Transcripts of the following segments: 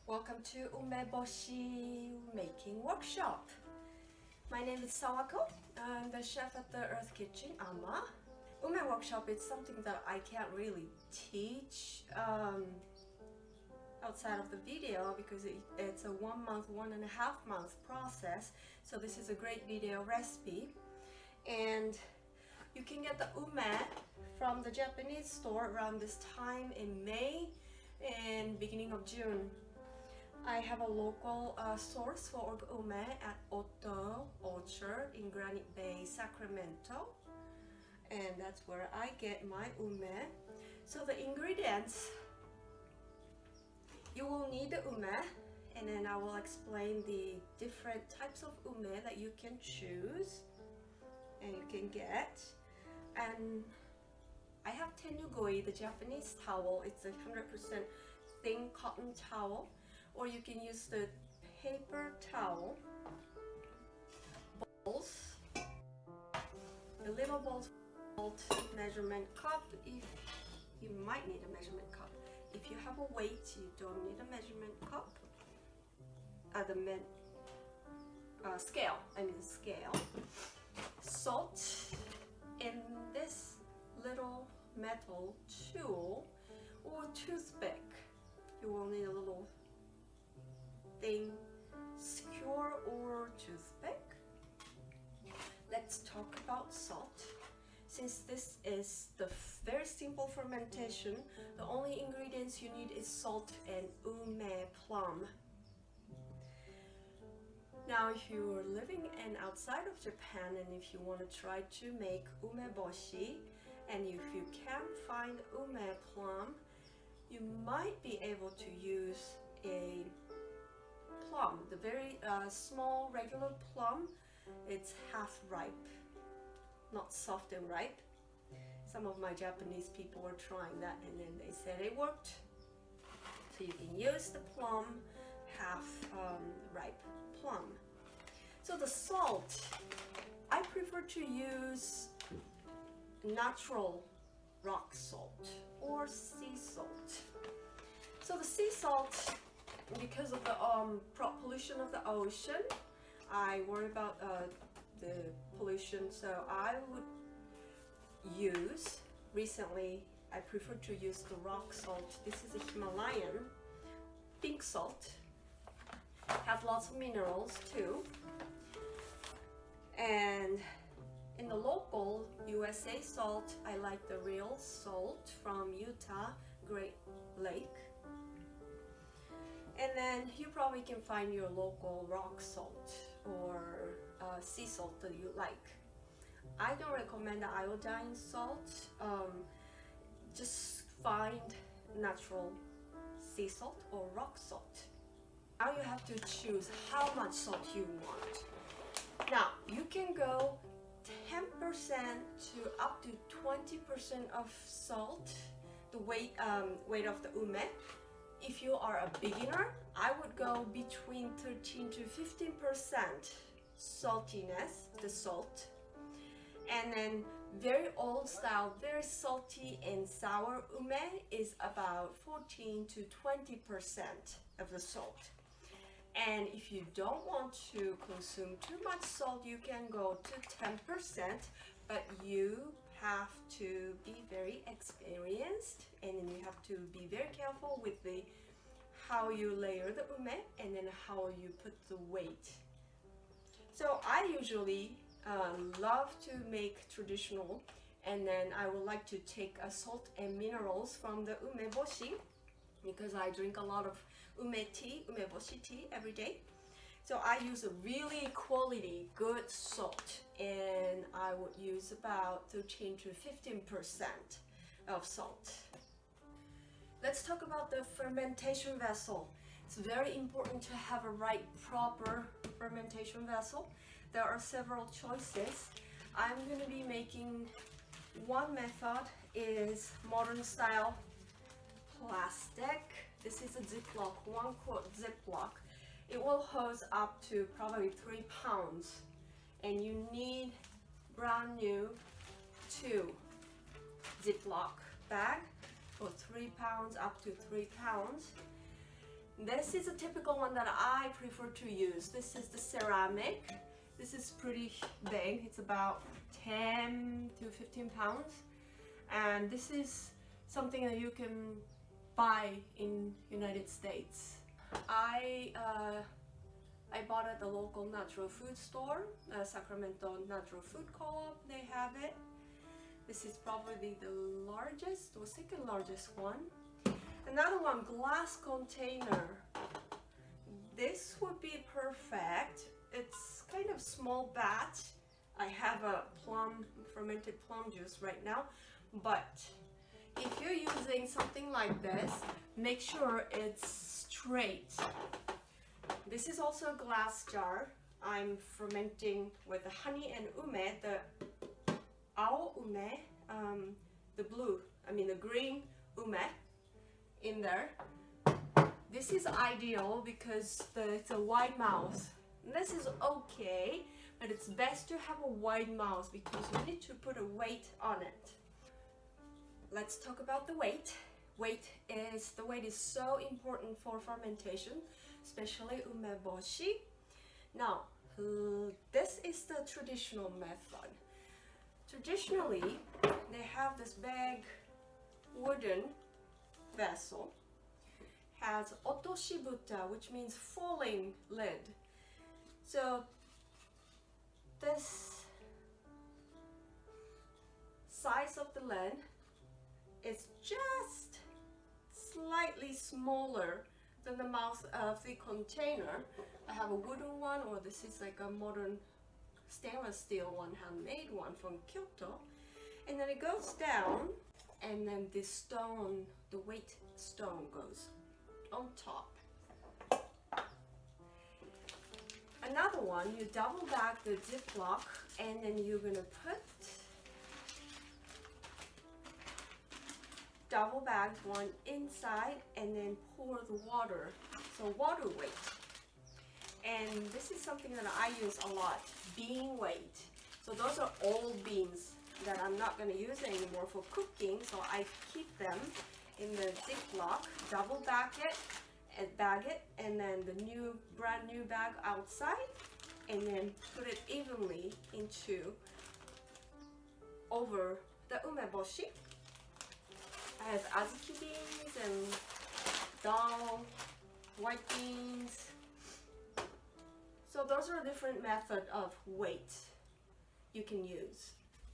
Welcome to Umeboshi Making Workshop. My name is Sawako. I'm the chef at the Earth Kitchen, Amma. Ume Workshop is something that I can't really teach outside of the video because it's a 1 month, 1.5 month process. So this is a great video recipe. And you can get the ume from the Japanese store around this time in May and beginning of June. I have a local source for ume at Otto Orchard in Granite Bay, Sacramento, and that's where I get my ume. So the ingredients, you will need the ume, and then I will explain the different types of ume that you can choose and you can get. And I have tenugoi, the Japanese towel. It's a 100% thin cotton towel, or you can use the paper towel. Bowls, the little bowls, measurement cup. If you might need a measurement cup. If you have a weight, you don't need a measurement cup. Scale. Salt in this little metal tool or toothpick. You will need a little thin skewer or toothpick. Let's talk about salt. Since this is the very simple fermentation, the only ingredients you need is salt and plum. Now, if you're living outside of Japan and if you want to try to make umeboshi, and if you can't find plum, you might be able to use a plum, the very small regular plum. It's half ripe, not soft and ripe. Some of my Japanese people were trying that and then they said it worked. So you can use the plum, half ripe plum. So the salt, I prefer to use natural rock salt or sea salt. So the sea salt, because of the pollution of the ocean, I worry about the pollution, so I would use, recently I prefer to use the rock salt. This is a Himalayan pink salt, have lots of minerals too. And in the local USA salt, I like the real salt from Utah, Great Lake. And then you probably can find your local rock salt or sea salt that you like. I don't recommend the iodine salt. Just find natural sea salt or rock salt. Now you have to choose how much salt you want. Now you can go 10% to up to 20% of salt, the weight of the ume. If you are a beginner, I would go between 13 to 15% saltiness, the salt. And then very old style, very salty and sour ume is about 14 to 20% of the salt. And if you don't want to consume too much salt, you can go to 10%, but you have to be very experienced and then you have to be very careful with how you layer the ume and then how you put the weight. So I usually love to make traditional, and then I would like to take a salt and minerals from the umeboshi because I drink a lot of umeboshi tea every day. So I use a really quality, good salt, and I would use about 13 to 15% of salt. Let's talk about the fermentation vessel. It's very important to have a right, proper fermentation vessel. There are several choices. I'm going to be making one method is modern style plastic. This is a Ziploc, 1 quart Ziploc. It will hose up to probably 3 pounds, and you need brand new 2 Ziploc bag for 3 pounds, up to 3 pounds. This is a typical one that I prefer to use. This is the ceramic. This is pretty big. It's about 10 to 15 pounds. And this is something that you can buy in United States. I bought at the local natural food store, Sacramento Natural Food Co-op. They have it. This is probably the largest or second largest one. Another one, glass container. This would be perfect. It's kind of small batch. I have a fermented plum juice right now, but if you're using something like this, make sure it's straight. This is also a glass jar. I'm fermenting with the honey and ume, the ao ume, the green ume in there. This is ideal because it's a wide mouth. This is okay, but it's best to have a wide mouth because you need to put a weight on it. Let's talk about the weight. The weight is so important for fermentation, especially umeboshi. Now, this is the traditional method. Traditionally, they have this big wooden vessel, has otoshibuta, which means falling lid. So this size of the lid is just slightly smaller than the mouth of the container. I have a wooden one, or this is like a modern stainless steel one, handmade one from Kyoto. And then it goes down, and then this stone, the weight stone, goes on top. Another one, you double back the Ziploc, and then you're gonna put double bagged one inside, and then pour the water, so water weight. And this is something that I use a lot, bean weight. So those are old beans that I'm not going to use anymore for cooking, so I keep them in the Ziploc, double bag it, and then the brand new bag outside, and then put it evenly over the umeboshi. I have azuki beans and dal, white beans. So those are different methods of weight you can use.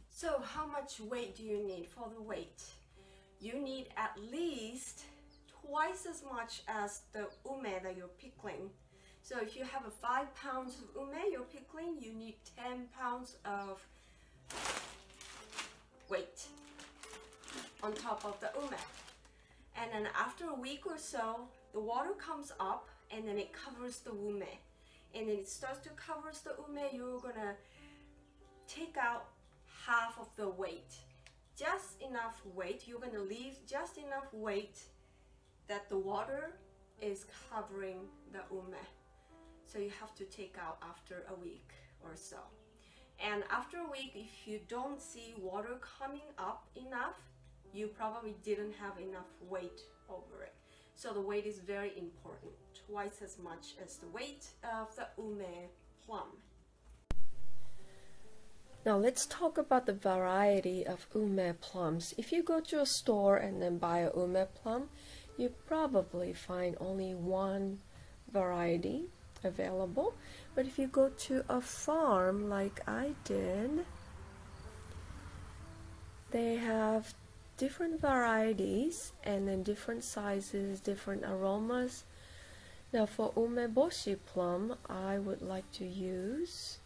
So how much weight do you need for the weight? You need at least twice as much as the ume that you're pickling. So if you have a 5 pounds of ume you're pickling, you need 10 pounds of weight on top of the ume. And then after a week or so, the water comes up and then it covers the ume. And then it starts to cover the ume, you're gonna take out half of the weight. Just enough weight, you're gonna leave just enough weight that the water is covering the ume. So you have to take out after a week or so. And after a week, if you don't see water coming up enough, you probably didn't have enough weight over it. So the weight is very important, twice as much as the weight of the ume plum. Now let's talk about the variety of ume plums. If you go to a store and then buy a ume plum, you probably find only one variety available. But if you go to a farm like I did, they have different varieties and then different sizes, different aromas. Now for umeboshi plum, I would like to use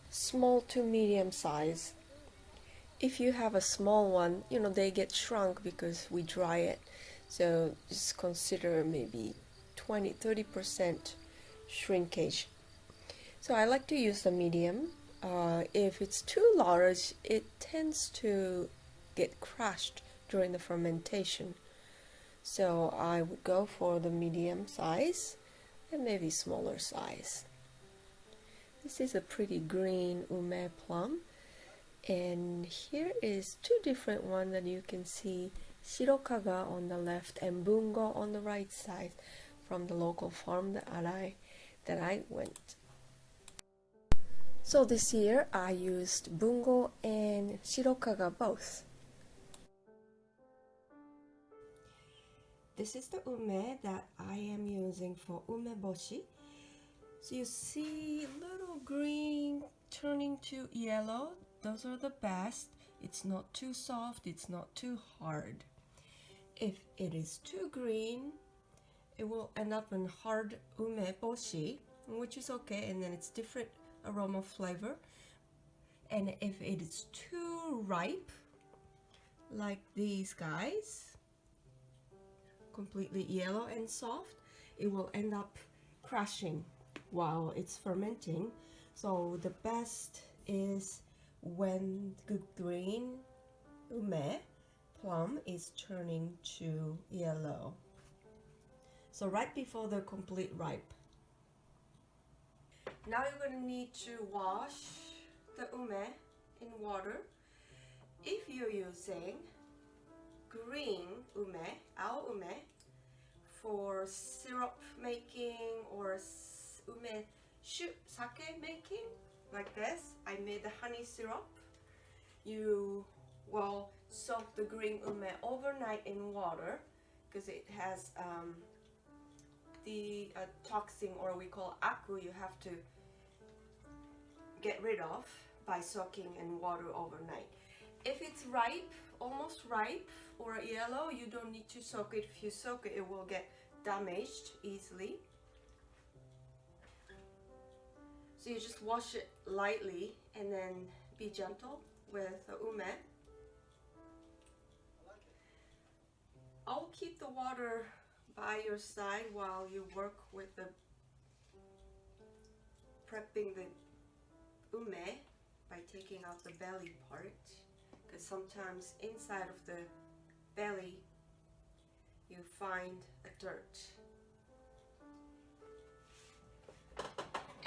small to medium size. If you have a small one, they get shrunk because we dry it. So just consider maybe 20-30% shrinkage. So I like to use the medium. If it's too large, it tends to get crushed during the fermentation. So I would go for the medium size and maybe smaller size. This is a pretty green ume plum, and here is two different ones that you can see Shirokaga on the left and bungo on the right side from the local farm that I went. So this year I used bungo and shirokaga both. This is the ume that I am using for umeboshi. So you see little green turning to yellow. Those are the best. It's not too soft, it's not too hard. If it is too green, it will end up in hard umeboshi, which is okay, and then it's different aroma flavor. And if it is too ripe, like these guys, completely yellow and soft, it will end up crashing while it's fermenting. So the best is when the green plum is turning to yellow. So right before the complete ripe. Now you're going to need to wash the ume in water. If you're using green our ume, for syrup making or sake making, like this, I made the honey syrup. You will soak the green ume overnight in water because it has the toxin, or we call aku, you have to get rid of by soaking in water overnight. If it's ripe, almost ripe, or yellow, you don't need to soak it. If you soak it, it will get damaged easily. So you just wash it lightly and then be gentle with the ume. I'll keep the water by your side while you work with the prepping the ume by taking out the belly part, because sometimes inside of the belly you find a dirt.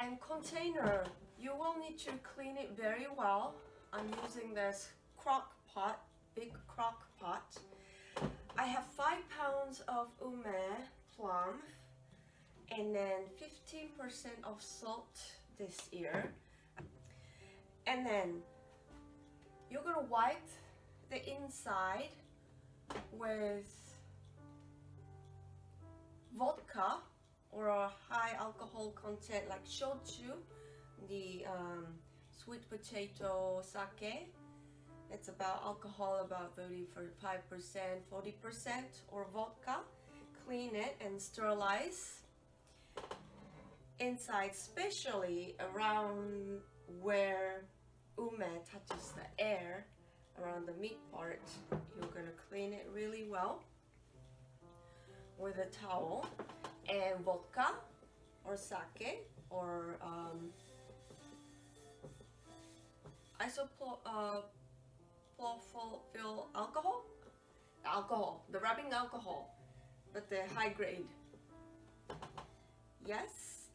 And container, you will need to clean it very well. I'm using this crock pot, big crock pot. I have 5 pounds of ume plum and then 15% of salt this year. And then you're gonna wipe the inside with vodka or a high alcohol content like shochu, the sweet potato sake. It's about alcohol about 35%, 40%, or vodka. Clean it and sterilize inside, especially around where ume touches the air, around the meat part. You're gonna clean it really well with a towel, and vodka or sake or isopropyl alcohol, the rubbing alcohol, but the high grade. Yes.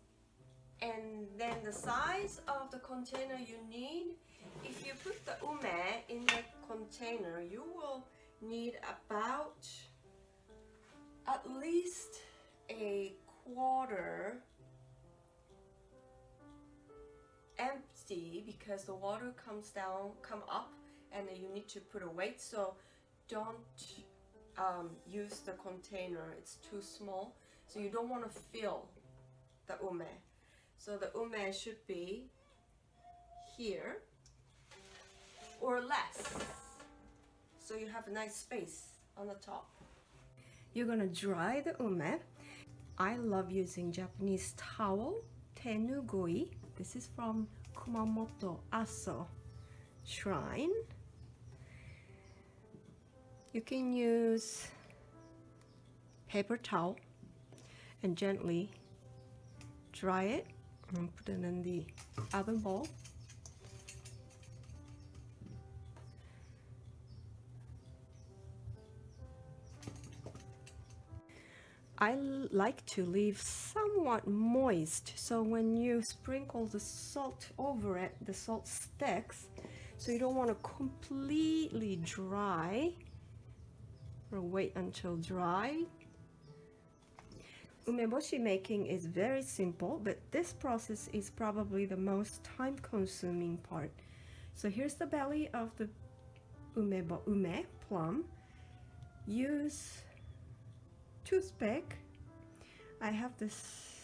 And then the size of the container you need, if you put the ume in the container, you will need about at least a quarter empty, because the water come up and then you need to put a weight. So don't use the container, it's too small, so you don't want to fill the ume. So the ume should be here or less, so you have a nice space on the top. You're gonna dry the ume. I love using Japanese towel, tenugoi. This is from Kumamoto Aso Shrine. You can use paper towel and gently dry it and put it in the oven bowl. I like to leave somewhat moist, so when you sprinkle the salt over it, the salt sticks. So you don't want to completely dry or wait until dry. Umeboshi making is very simple, but this process is probably the most time-consuming part. So here's the belly of the ume plum. Use toothpick. I have this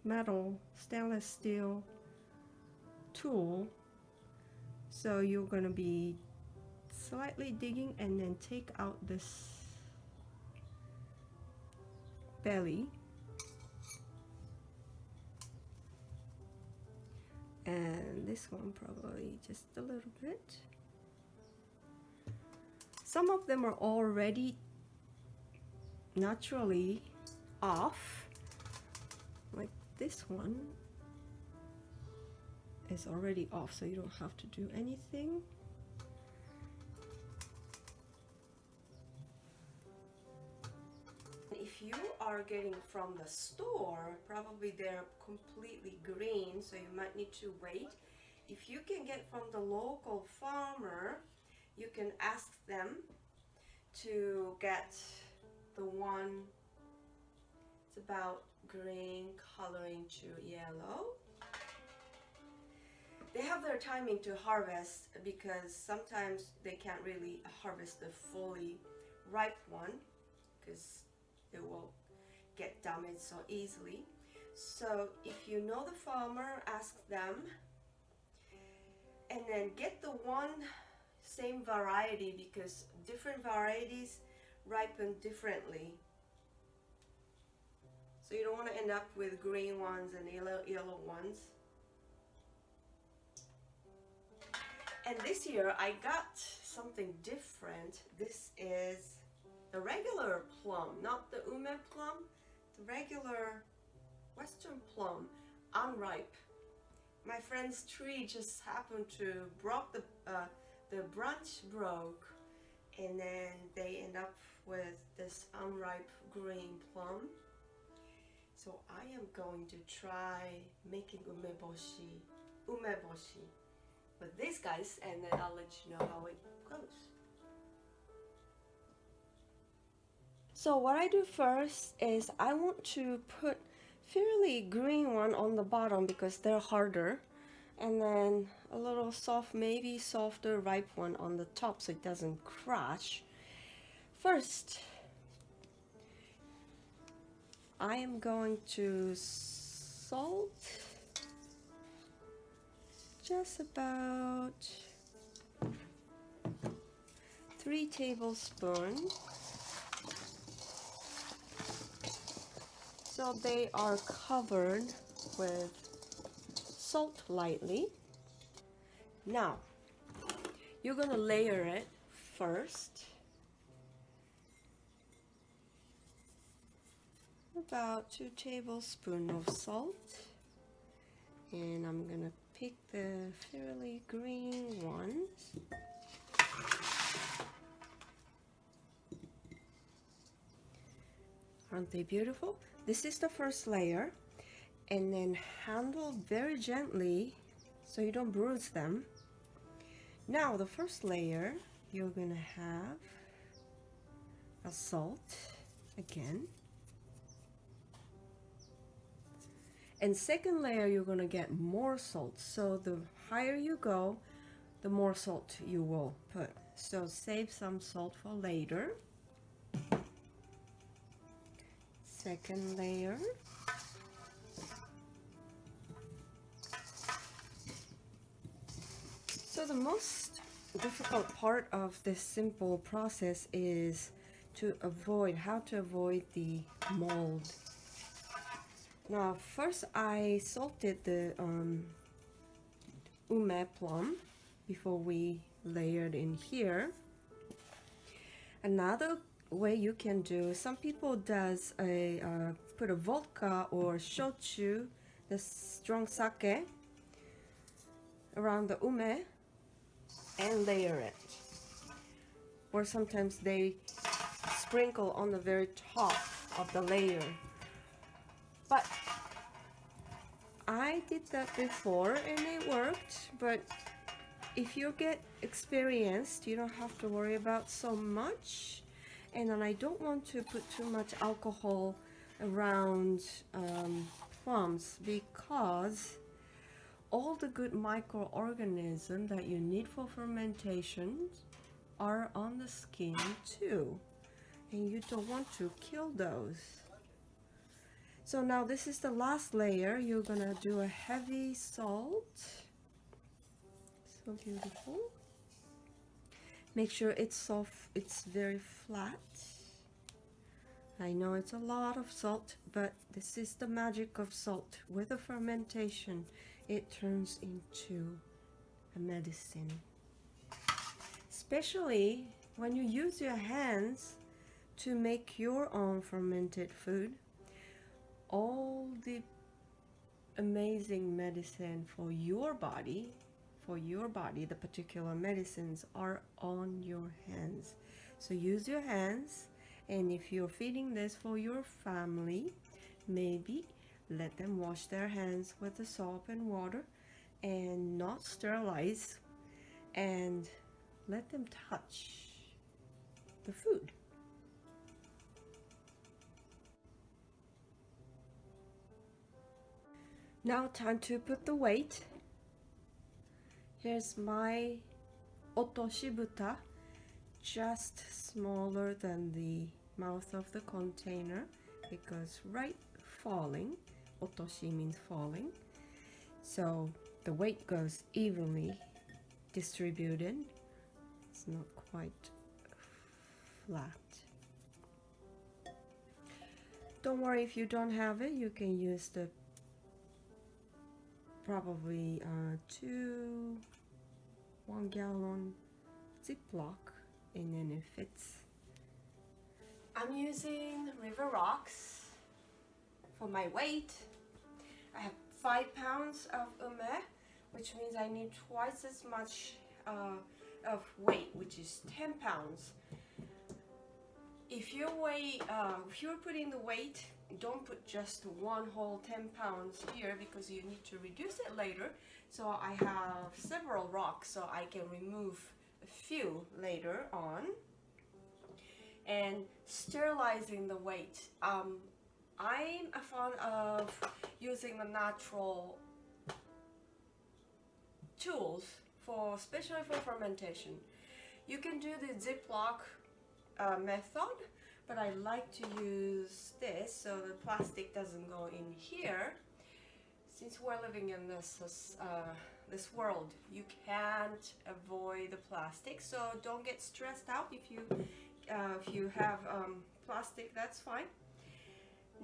metal stainless steel tool, so you're going to be slightly digging and then take out this belly, and this one probably just a little bit. Some of them are already naturally off, like this one is already off, so you don't have to do anything. If you are getting from the store, probably they're completely green, so you might need to wait. If you can get from the local farmer, you can ask them to get the one it's about green coloring to yellow. They have their timing to harvest because sometimes they can't really harvest the fully ripe one because it will get damaged so easily. So if you know the farmer, ask them and then get the one same variety because different varieties ripen differently. So you don't want to end up with green ones and yellow ones. And this year I got something different. This is the regular plum, not the ume plum, the regular western plum, unripe. My friend's tree just happened to broke the branch broke, and then they end up with this unripe green plum. So I am going to try making umeboshi with these guys, and then I'll let you know how it goes. So what I do first is I want to put fairly green one on the bottom because they're harder, and then a little soft, maybe softer ripe one on the top so it doesn't crash. First, I am going to salt just about 3 tablespoons. So they are covered with salt lightly. Now, you're gonna layer it first. About 2 tablespoons of salt. And I'm gonna pick the fairly green ones. Aren't they beautiful? This is the first layer, and then handle very gently so you don't bruise them. Now the first layer, you're gonna have a salt again, and second layer you're gonna get more salt. So the higher you go, the more salt you will put. So save some salt for later. Second layer. So the most difficult part of this simple process is how to avoid the mold. Now first I salted the ume plum before we layered in here. Another way you can do, some people does put a vodka or shochu, the strong sake, around the ume and layer it, or sometimes they sprinkle on the very top of the layer. But I did that before and it worked. But if you get experienced, you don't have to worry about so much. And then I don't want to put too much alcohol around plums because all the good microorganisms that you need for fermentation are on the skin too, and you don't want to kill those. So now this is the last layer. You're gonna do a heavy salt. So beautiful. Make sure it's soft, it's very flat. I know it's a lot of salt, but this is the magic of salt. With the fermentation, it turns into a medicine. Especially when you use your hands to make your own fermented food, all the amazing medicine for your body, the particular medicines are on your hands. So use your hands, and if you're feeding this for your family, maybe let them wash their hands with the soap and water and not sterilize, and let them touch the food. Now time to put the weight. Here's my otoshibuta, just smaller than the mouth of the container because right falling, otoshi means falling, so the weight goes evenly distributed. It's not quite flat. Don't worry if you don't have it, you can use the probably 1 gallon Ziploc, and then it fits. I'm using river rocks for my weight. I have 5 pounds of ume, which means I need twice as much of weight, which is 10 pounds. If you're putting the weight, don't put just one whole 10 pounds here because you need to reduce it later. So I have several rocks so I can remove a few later on. And sterilizing the weight. I'm a fan of using the natural tools especially for fermentation. You can do the Ziploc method, but I like to use this so the plastic doesn't go in here. Since we're living in this world, you can't avoid the plastic, so don't get stressed out if you have plastic, that's fine.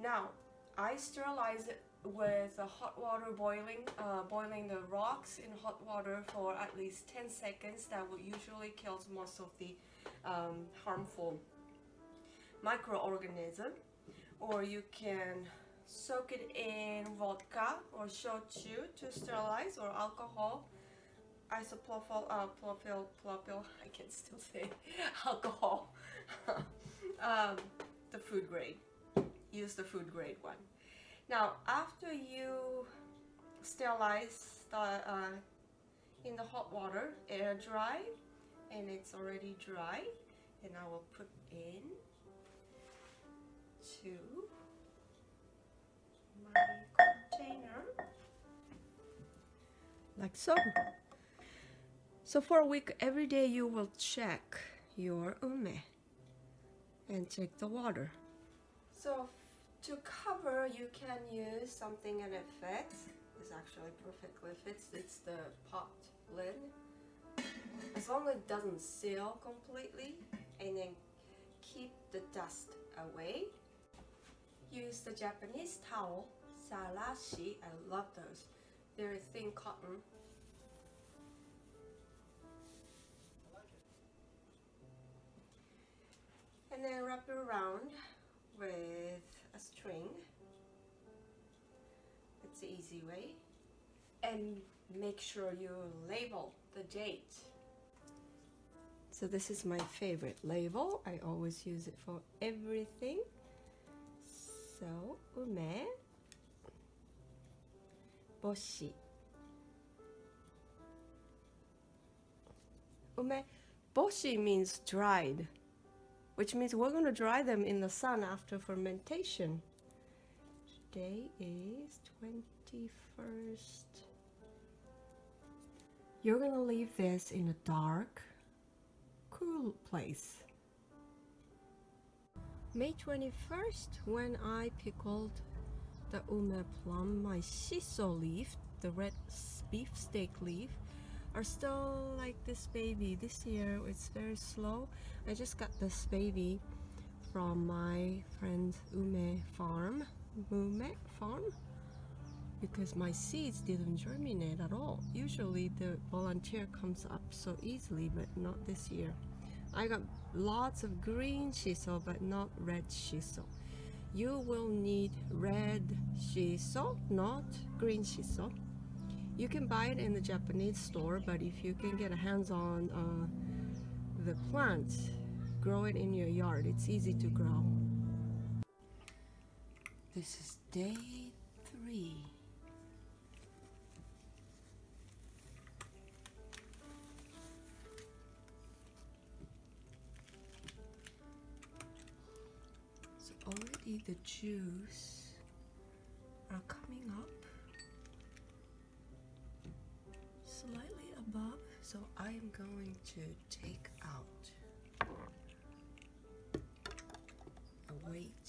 Now I sterilize it with hot water, boiling the rocks in hot water for at least 10 seconds. That will usually kills most of the harmful microorganism. Or you can soak it in vodka or shochu to sterilize, or alcohol, isopropyl, I can still say alcohol. The food grade. Use the food grade one. Now, after you sterilize in the hot water, air dry, and it's already dry, and I will put in to my container like so. So for a week, every day you will check your ume and check the water. So to cover, you can use something and it fits. This actually perfectly fits. It's the pot lid. As long as it doesn't seal completely, and then keep the dust away. Use the Japanese towel, sarashi. I love those. Very thin cotton. And then wrap it around with a string. It's the easy way. And make sure you label the date. So this is my favorite label. I always use it for everything. So, Umeboshi. Umeboshi means dried. which means we're going to dry them in the sun after fermentation. Today is 21st. You're going to leave this in a dark, cool place. May 21st, when I pickled the ume plum, my shiso leaf, the red beefsteak leaf, are still like this baby. This year it's very slow. I just got this baby from my friend Mume Farm because my seeds didn't germinate at all. Usually the volunteer comes up so easily, but not this year. I got lots of green shiso but not red shiso. You will need red shiso, not green shiso. You can buy it in the Japanese store, but if you can get a hands on the plant, grow it in your yard. It's easy to grow. This is day 3. So already the juice are coming up slightly above, so I am going to take out a weight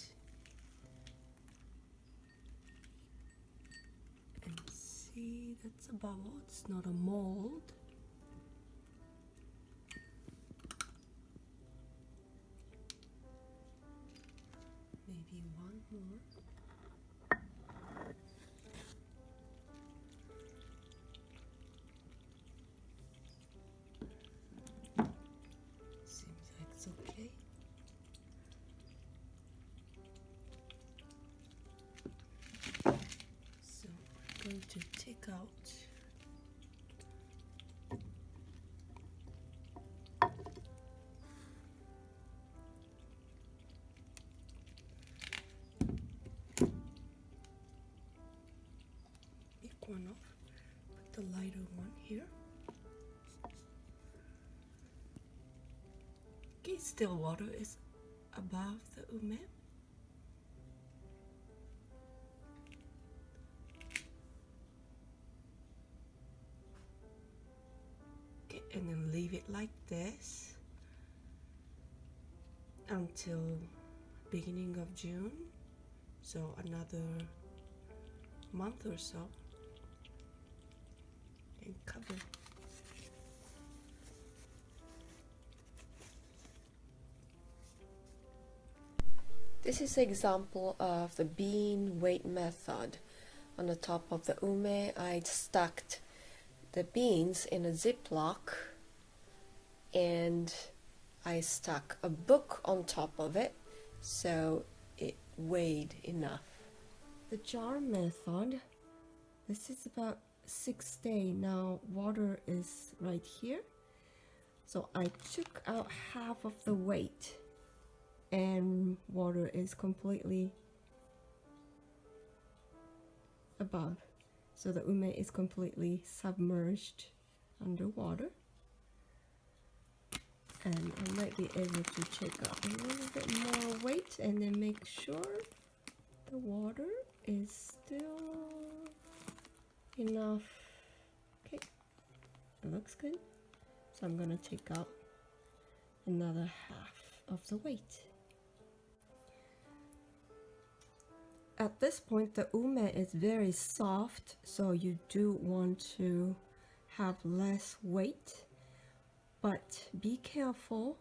and see, that's a bubble, it's not a mold. Maybe one more. Okay. So I'm going to take out big one off, put the lighter one here. Okay, still water is above the ume. Okay, and then leave it like this until beginning of June, so another month or so, and cover. This is an example of the bean weight method. On the top of the ume, I stacked the beans in a Ziploc and I stuck a book on top of it so it weighed enough. The jar method, this is about 6 days. Now water is right here. So I took out half of the weight and water is completely above. So the ume is completely submerged underwater. And I might be able to take out a little bit more weight and then make sure the water is still enough. Okay, it looks good. So I'm gonna take out another half of the weight. At this point, the ume is very soft, so you do want to have less weight, but be careful.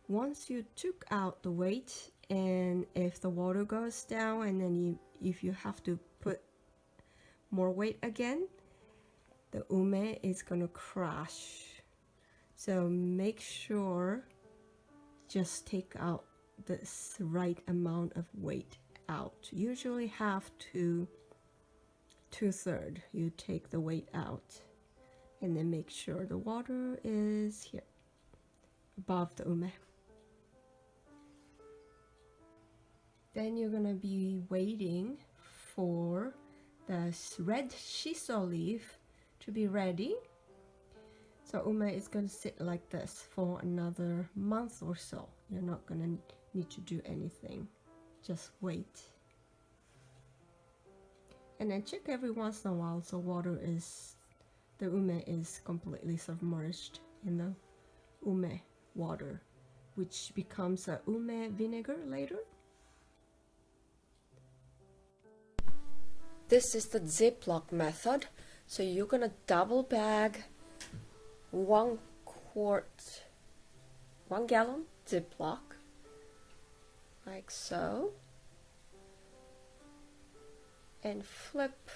Once you took out the weight, and if the water goes down and then if you have to put more weight again, the ume is gonna crash. So make sure just take out this right amount of weight out. Usually half to 2/3 you take the weight out, and then make sure the water is here above the ume. Then you're gonna be waiting for the red shiso leaf to be ready. So ume is going to sit like this for another month or so. You're not gonna need to do anything. Just wait. And then check every once in a while so the ume is completely submerged in the ume water, which becomes a ume vinegar later. This is the Ziploc method. So you're gonna double bag 1 gallon Ziploc, like so, and flip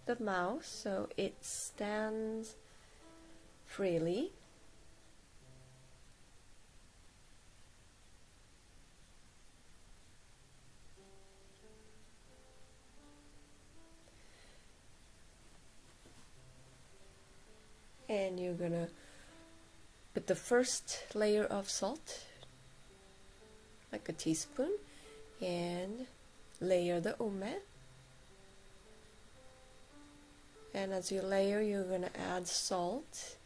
the mouth so it stands freely. And you're gonna put the first layer of salt, like a teaspoon, and layer the ume. And as you layer, you're gonna add salt,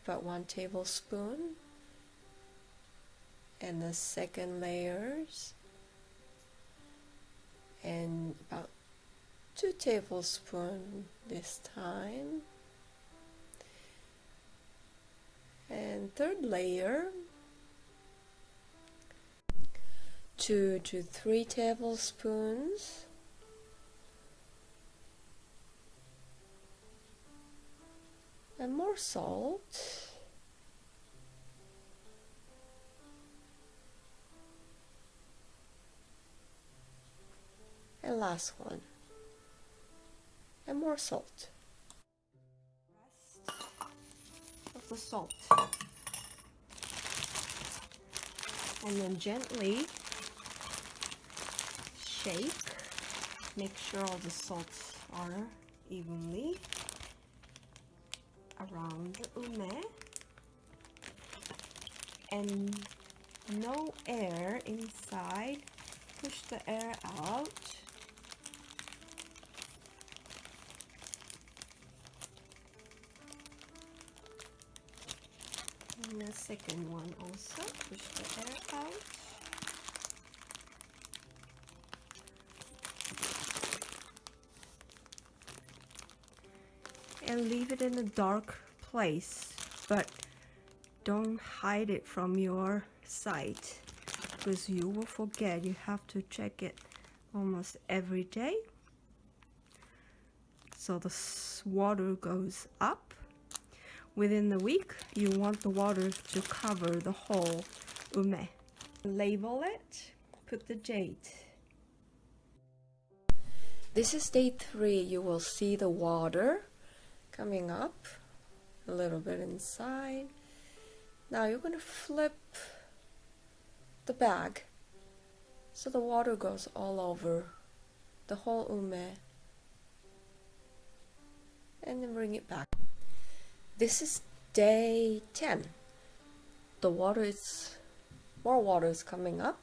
about 1 tablespoon, and the second layers, and about 2 tablespoons this time. And third layer, 2 to 3 tablespoons. And more salt. And last one. And more salt. The salt, and then gently shake, make sure all the salts are evenly around the ume, and no air inside, push the air out. And the second one also, push the air out. And leave it in a dark place, but don't hide it from your sight, because you will forget. You have to check it almost every day. So the water goes up. Within the week, you want the water to cover the whole ume. Label it, put the date. This is day 3. You will see the water coming up a little bit inside. Now you're going to flip the bag so the water goes all over the whole ume, and then bring it back. This is day 10. More water is coming up,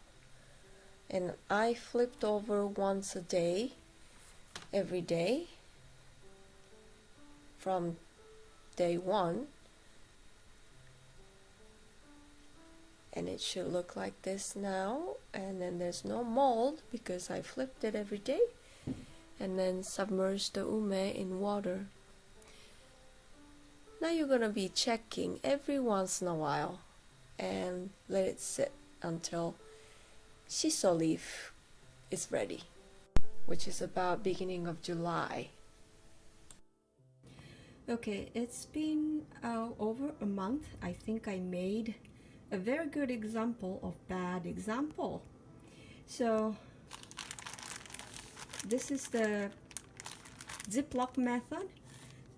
and I flipped over once a day, every day, from day 1, and it should look like this now. And then there's no mold because I flipped it every day, and then submerged the ume in water. Now you're going to be checking every once in a while and let it sit until shiso leaf is ready, which is about beginning of July. Okay, it's been over a month. I think I made a very good example of bad example. So this is the Ziploc method.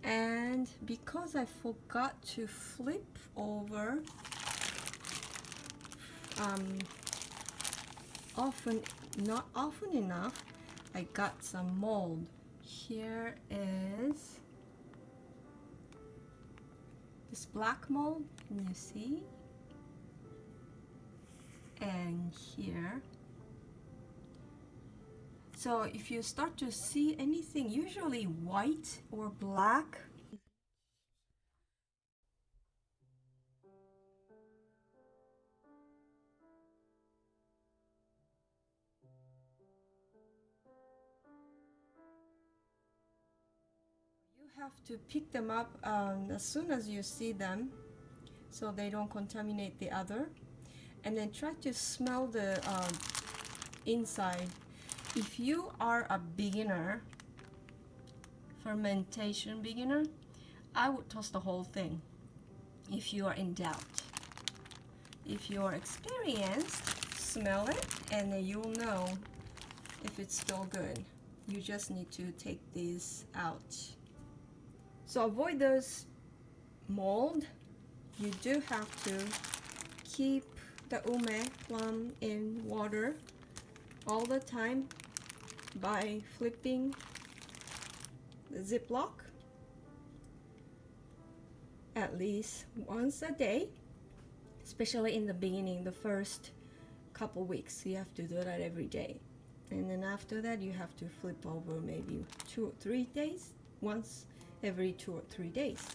And because I forgot to flip over not often enough, I got some mold. Here is this black mold, can you see? And here. So if you start to see anything, usually white or black, have to pick them up as soon as you see them so they don't contaminate the other, and then try to smell the inside. If you are a beginner, fermentation beginner, I would toss the whole thing if you are in doubt. If you are experienced, smell it and then you'll know if it's still good. You just need to take these out. So avoid those mold. You do have to keep the ume plum in water all the time by flipping the Ziploc at least once a day, especially in the beginning, the first couple weeks. You have to do that every day, and then after that you have to flip over maybe 2 or 3 days, once every 2 or 3 days.